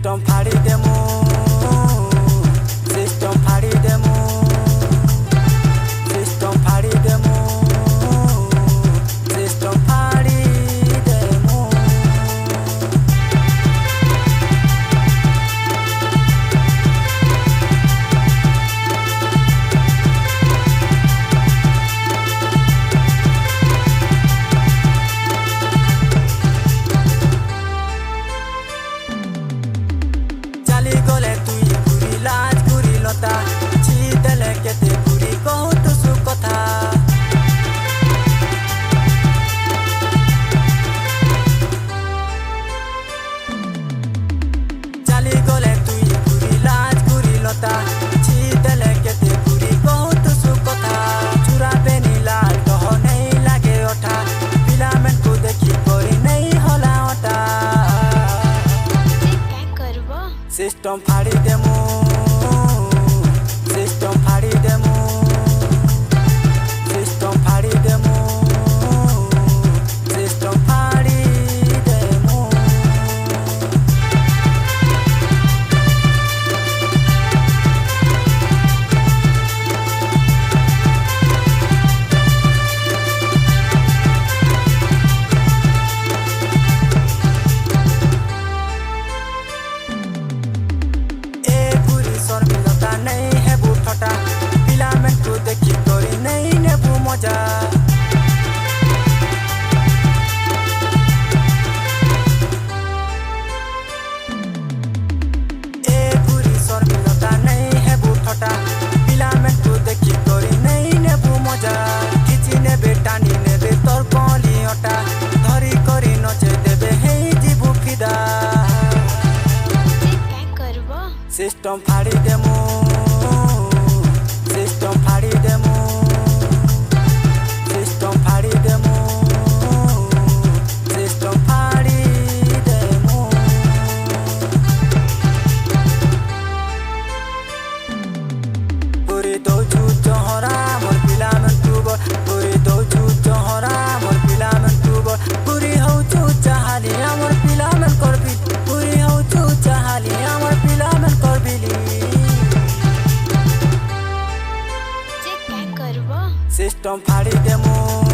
System party demo. System party demo. System party demo. System party demo. Chali gole tui puri laaj puri lota chi dele kete puri kohu tu su kotha Chali gole tui puri laaj puri lota chi dele kete puri kohu tu su kotha chura beni laal koho nahi lage otha filament ko dekhi kori nahi hola ota System party demo. System party demo. System party demo. System party demo. शर्मिलता नहीं है वो ठटा filament को देखी करी नहीं ने वो मजा ए पूरी शर्मिलता नहीं है वो ठटा फिलामेंट को देखी करी नहीं ने वो मजा किसी ने बेटानी ने बे तोर कली हटा धरी करी नचे देबे हे जीवु फिदा System party demo. System party demo. System party demo. System party demo. Puri do chu chahara mor filament tubo puri do chu chahara mor filament tubo puri ho chu chahali amor filament korbi puri ho chu chahali amor filament System party demo.